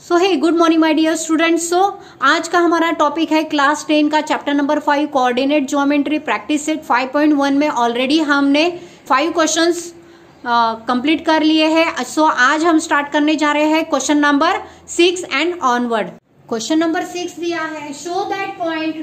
So hey good morning my dear students. So आज का हमारा टॉपिक है क्लास 10 का chapter number 5 coordinate geometry practice set 5.1 में ऑलरेडी हमने 5 क्वेश्चंस कंप्लीट कर लिए हैं। सो आज हम स्टार्ट करने जा रहे हैं question number 6 and onward. Question number 6 दिया है, show that point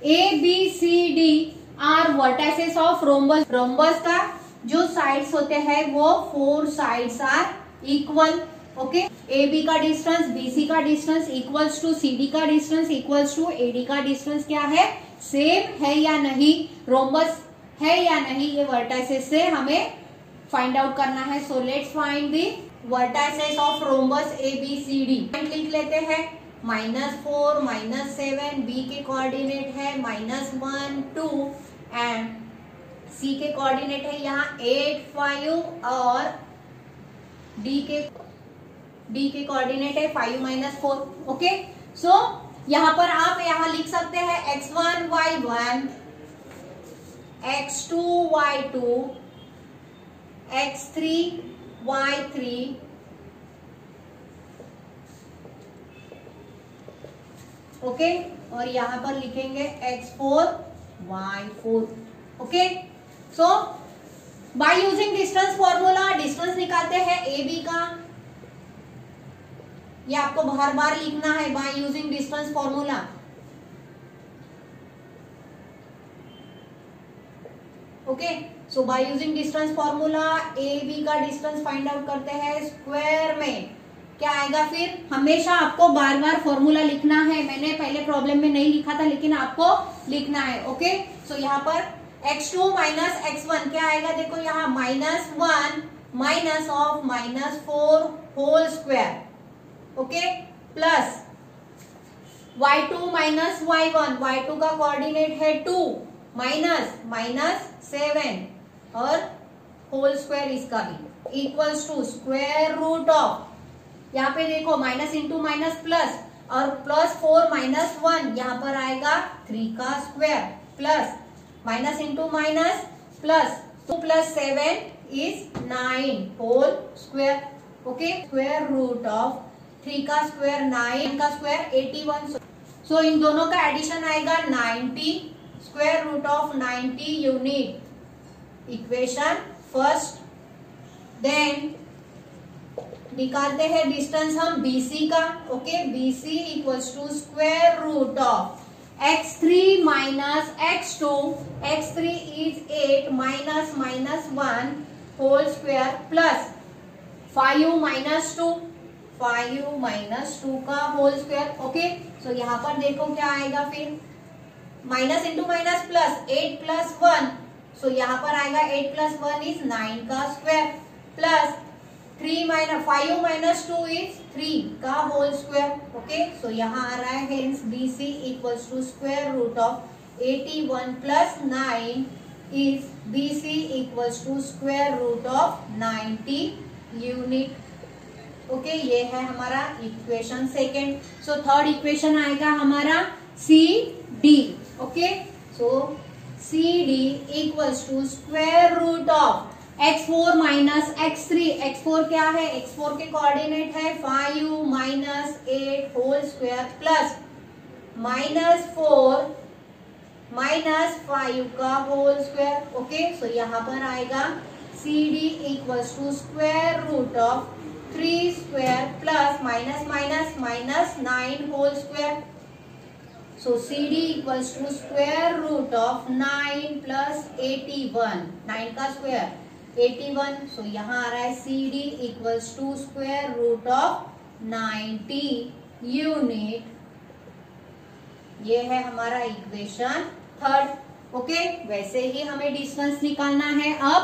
A B C D are vertices of rhombus. Rhombus का जो साइड्स होते हैं वो 4 sides are equal. Okay, A B का डिस्टेंस, बी सी का distance equals to C D का distance equals to A D का distance क्या है, सेम है या नहीं, रोम्बस है या नहीं, ये वर्टाइसेस से हमें फाइंड आउट करना है। So let's find the vertices of rhombus A B C D. लिख लेते हैं -4 -7, बी के कोऑर्डिनेट है -1 2 एंड सी के कोऑर्डिनेट है यहाँ 8 5 और डी के कोऑर्डिनेट है 5 -4। ओके, सो यहाँ पर आप यहाँ लिख सकते हैं x1 y1, x2 y2, x3 y3, okay, और यहाँ पर लिखेंगे x4 y4। Okay, so by using distance formula distance निकालते हैं ए बी का। ये आपको बार बार लिखना है by using distance formula. Okay, so by using distance formula A B का डिस्टेंस फाइंड आउट करते हैं। स्क्वायर में क्या आएगा, फिर हमेशा आपको बार बार फॉर्मूला लिखना है। मैंने पहले प्रॉब्लम में नहीं लिखा था लेकिन आपको लिखना है। ओके, सो यहाँ पर x2 माइनस x1 क्या आएगा, देखो यहाँ -1 minus of -4 whole square. Okay, plus y2 minus y1, y2 का कोऑर्डिनेट है 2 -7 और होल स्क्वायर इसका भी equals to square root of, यहाँ पे देखो माइनस इंटू माइनस प्लस और +4 -1 यहाँ पर आएगा 3 का square plus minus into minus plus 2 + 7 is 9 whole square. Okay, square root of 3 का स्क्वायर 9 का स्क्वायर 81। सो इन दोनों का एडिशन आएगा 90, square root of 90 unit. Equation first. Then निकालते हैं डिस्टेंस हम BC का। Okay, BC equals to square root of x3 minus x2, x3 is 8 -1 whole square plus 5 -2 का होल स्क्वायर। ओके, सो यहाँ पर देखो क्या आएगा, फिर माइनस इंटू माइनस प्लस 8 + 1, सो यहाँ पर आएगा 8 + 1 इज 9 का स्क्वायर प्लस 5 - 2 इज 3 का होल स्क्वायर। ओके, सो यहाँ आ रहा है hence BC equals to square root of 81 + 9 is BC equals to square root of 90 unit. Okay, ये है हमारा equation second. So third equation आएगा हमारा CD। Okay, so CD equals to square root of x4 minus x3, x4 क्या है, x4 के coordinate है 5 - 8 whole square plus -4 -5 का होल स्क्वायर। ओके, सो यहाँ पर आएगा CD equals to square root of 3 square plus -9 whole square. So CD equals to square root of 9 + 81, 9 का square 81। सो यहाँ आ रहा है CD equals to square root of 90 unit. ये है हमारा इक्वेशन थर्ड। ओके, वैसे ही हमें डिस्टेंस निकालना है। अब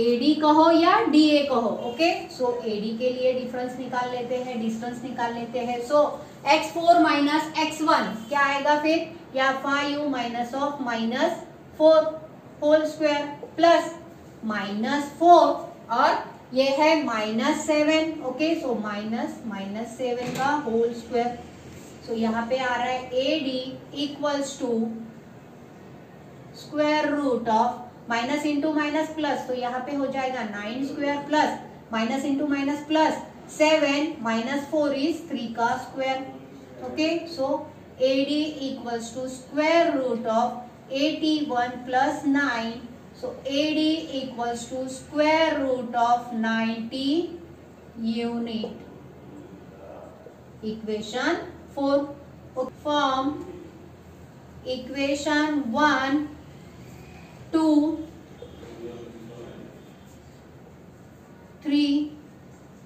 AD कहो या DA कहो। ओके, सो AD के लिए डिफरेंस निकाल लेते हैं, डिस्टेंस निकाल लेते हैं। सो x4 माइनस x1 क्या आएगा, फिर या 5 minus of -4 whole square plus -4 और ये है -7। ओके, सो -7 का होल स्क्वायर। सो यहाँ पे आ रहा है AD equals to square root of minus into minus plus, तो यहाँ पे हो जाएगा 9 square plus minus into minus plus 7 minus 4 is 3 का square. Okay, so AD equals to square root of 81 plus 9. So AD equals to square root of 90 unit. Equation 4. From equation 1, 2, 3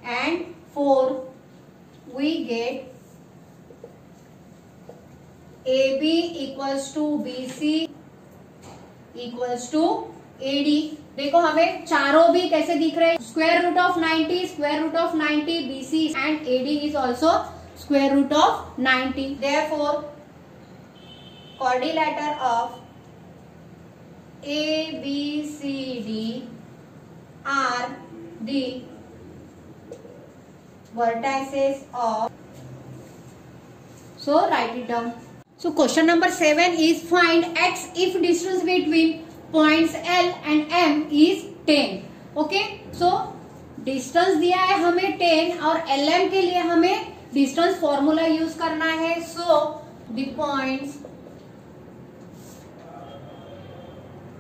and 4 we get AB equals to BC equals to AD. देखो हमें चारों भी कैसे दिख रहे हैं, square root of 90, square root of 90, BC and AD is also square root of 90. Therefore, quadrilateral of ABCD are the vertices of. So write it down. So question number 7 is find x if distance between points L and M is 10. Okay, so distance दिया है हमें 10 और LM के लिए हमें distance formula use करना है. So the points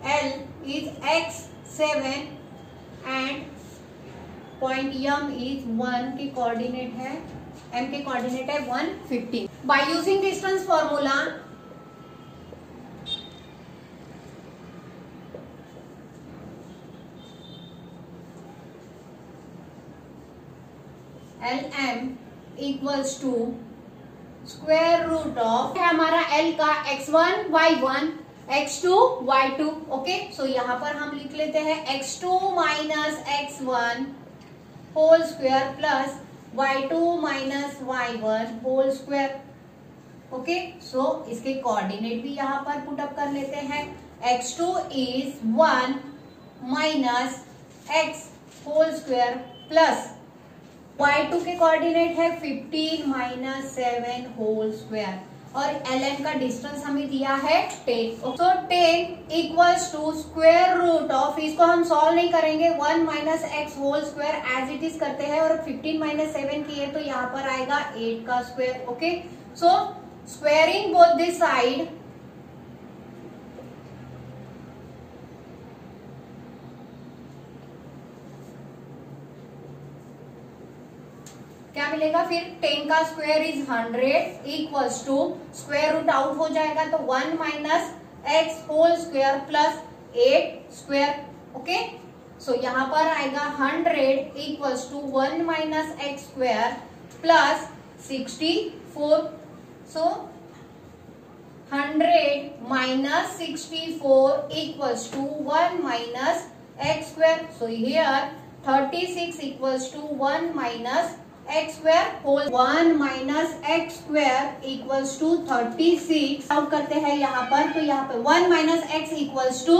L is x7 and point M is 1 के कोऑर्डिनेट है, M के कोऑर्डिनेट है 150. By using distance formula LM equals to square root of हमारा L का x1 y1 x2 y2. Okay, so यहां पर हम लिख लेते हैं x2 minus x1 whole square plus y2 minus y1 whole square. Okay, so इसके कोऑर्डिनेट भी यहां पर पुट अप कर लेते हैं. x2 is 1 minus x whole square plus y2 के कोऑर्डिनेट है 15 माइनस 7 होल स्क्वायर और LM का डिस्टेंस हमें दिया है 10. So 10 equals to square root of, इसको हम सॉल्व नहीं करेंगे, 1 minus x whole square as it is करते हैं और 15 माइनस 7 किए तो यहाँ पर आएगा 8 का square. Okay, so squaring both this side क्या मिलेगा फिर 10 का square is 100 equals to square root out हो जाएगा तो 1 minus x whole square plus 8 square. Okay, so यहां पर आएगा 100 equals to 1 minus x square plus 64. So 100 minus 64 equals to 1 minus x square. So here 36 equals to 1 minus x square whole 1 minus x square equals to 36. Out करते हैं यहाँ पर, तो यहाँ पर 1 minus x equals to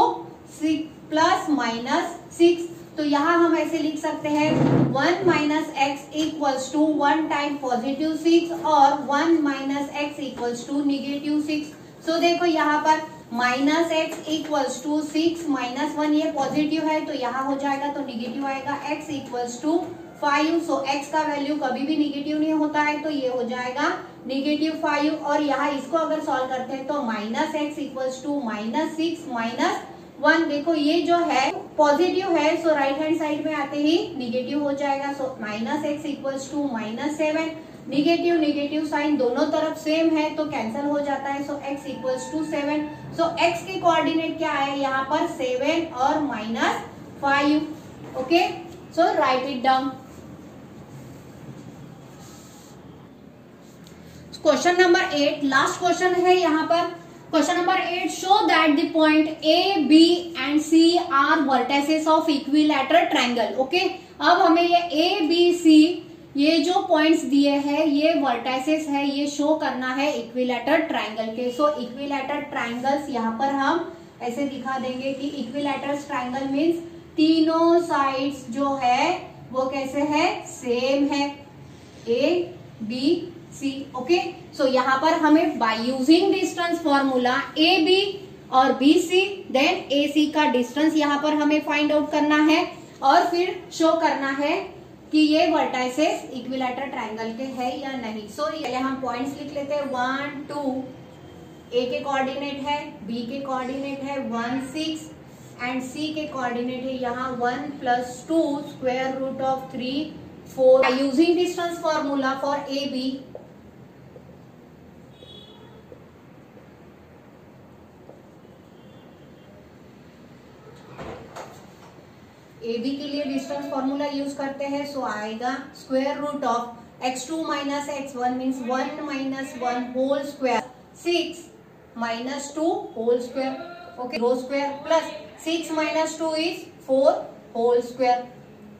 6 plus minus 6. तो यहाँ हम ऐसे लिख सकते हैं 1 minus x equals to 1 time positive 6 और 1 minus x equals to negative 6. So देखो यहाँ पर minus x equals to 6 minus 1 ये पॉजिटिव है तो यहाँ हो जाएगा तो निगेटिव आएगा. X equals to 5. So x का वैल्यू कभी भी निगेटिव नहीं होता है तो ये हो जाएगा निगेटिव 5 और यहाँ इसको अगर सॉल्व करते हैं तो minus x equals to minus 6 minus 1. देखो ये जो है पॉजिटिव है सो राइट हैंड साइड में आते ही निगेटिव हो जाएगा. So minus x equals to minus 7. Negative negative sign दोनों तरफ सेम है तो कैंसिल हो जाता है. So x equals to 7. So x के कोऑर्डिनेट क्या है यहाँ पर 7 और minus 5. Okay, so write it down. Question number 8 last question है यहाँ पर. Question number 8 show that the point A, B and C are vertices of equilateral triangle. Okay, अब हमें ये A, B, C ये जो पॉइंट्स दिए हैं ये वर्टिसेस है, ये शो करना है इक्विलैटरल ट्रायंगल के. सो इक्विलैटरल ट्रायंगल्स यहाँ पर हम ऐसे दिखा देंगे कि इक्विलैटरल ट्रायंगल मीन्स तीनों साइड्स जो है वो कैसे है, सेम है, A, B, C. Okay, so यहाँ पर हमें bye using distance formula AB और BC देन AC का डिस्टेंस यहाँ पर हमें फाइंड आउट करना है और फिर शो करना है कि ये वर्टाइसेस इक्विलैटरल ट्रायंगल के है या नहीं। सो पहले हम पॉइंट्स लिख लेते हैं 1 2, ए के कोऑर्डिनेट है, बी के कोऑर्डिनेट है 1 6 एंड सी के कोऑर्डिनेट है यहाँ 1 + 2 square root of 3 4। Using distance formula for A B, A B के लिए डिस्टेंस फॉर्मूला यूज करते हैं। सो आएगा square root of x2 - x1 means 1 - 1 whole square 6 - 2 whole square, okay, रो square plus 6 - 2 is 4 whole square,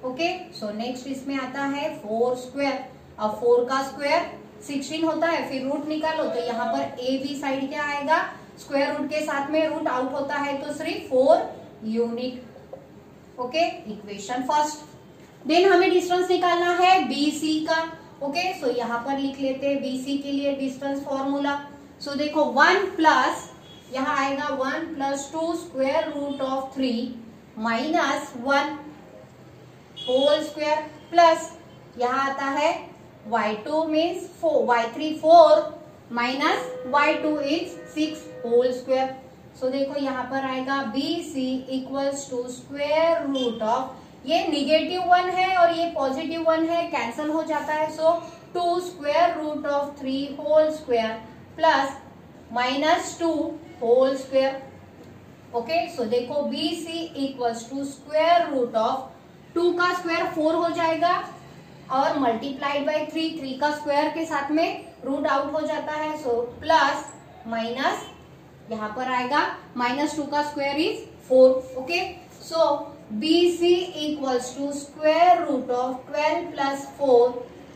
okay. So next इसमें आता है 4 square. अब 4 का स्क्वायर 16 होता है, फिर रूट निकालो तो यहाँ पर ए बी साइड क्या आएगा, स्क्वायर रूट के साथ में रूट आउट होता है तो सिर्फ 4 unit, okay. Equation first. Then हमें डिस्टेंस निकालना है बीसी का, ओके। सो यहाँ पर लिख लेते हैं बीसी के लिए डिस्टेंस फॉर्मूला। सो देखो 1 प्लस यहाँ आएगा 1 + 2 square root of 3 -1 whole square plus यहाँ आता है y2 means 4, y3 4 -y2 is 6 whole square. So देखो यहाँ पर आएगा BC = स्क्वायर रूट ऑफ, ये -1 है और ये +1 है, कैंसल हो जाता है। So 2 square root of 3 whole square plus -2 whole square, okay. So देखो BC = स्क्वायर रूट ऑफ 2 का स्क्वायर 4 हो जाएगा और मल्टीप्लाइड बाय 3 का स्क्वायर के साथ में रूट आउट हो जाता है। सो प्लस माइनस यहाँ पर आएगा -2 का square is 4, okay. So BC = square root of 12 + 4,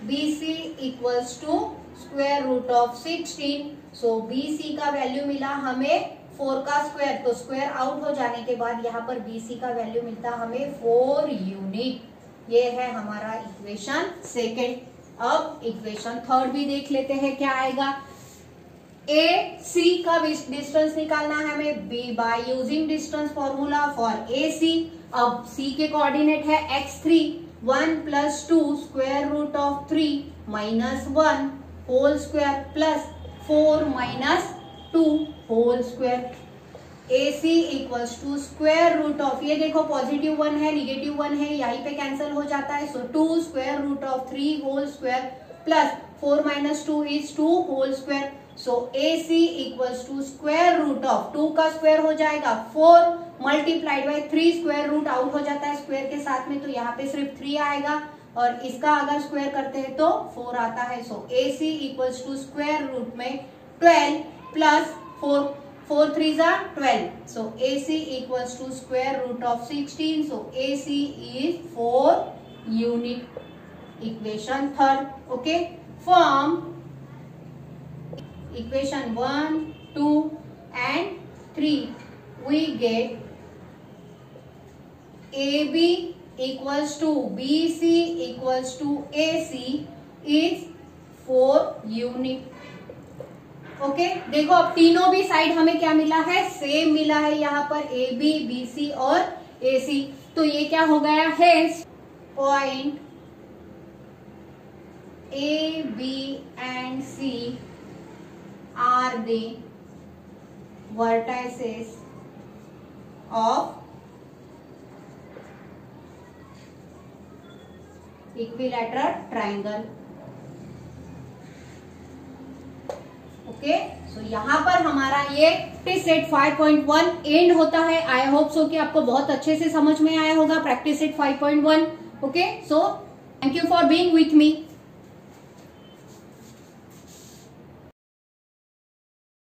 BC = square root of 16। So BC का वैल्यू मिला हमें 4 का स्क्वायर, तो स्क्वायर आउट हो जाने के बाद यहाँ पर BC का वैल्यू मिलता हमें 4 यूनिट। ये है हमारा इक्वेशन सेकेंड। अब इक्वेशन थर्ड भी देख लेते हैं क्या आएगा। ए सी का डिस्टेंस निकालना है हमें B by using distance formula for A C. अब सी के कोऑर्डिनेट है x3, 1 + 2 square root of 3 -1 whole square plus 4 - 2 whole square. AC = square root of, ये देखो +1 है, -1 है, यहीं पे कैंसिल हो जाता है। So 2 square root of 3 whole square plus 4 - 2 is 2 whole square. So AC = square root of 2 का स्क्वायर हो जाएगा 4 multiplied by 3, square root out हो जाता है स्क्वायर के साथ में, तो यहाँ पे सिर्फ 3 आएगा और इसका अगर स्क्वायर करते हैं तो 4 आता है। सो AC = स्क्वायर रूट में 12 plus 4 3 = 12। So AC = square root of 16। So AC is 4 unit. Equation third, okay. From equation 1 2 and 3 we get AB = BC = AC is 4 unit, okay. देखो अब तीनों भी साइड हमें क्या मिला है, सेम मिला है यहाँ पर AB BC और AC। तो ये क्या हो गया है, point A B and C are the vertices of equilateral triangle, okay. So यहाँ पर हमारा ये प्रैक्टिस सेट 5.1 एंड होता है। आई होप सो कि आपको बहुत अच्छे से समझ में आया होगा practice set 5.1, okay. So thank you for being with me.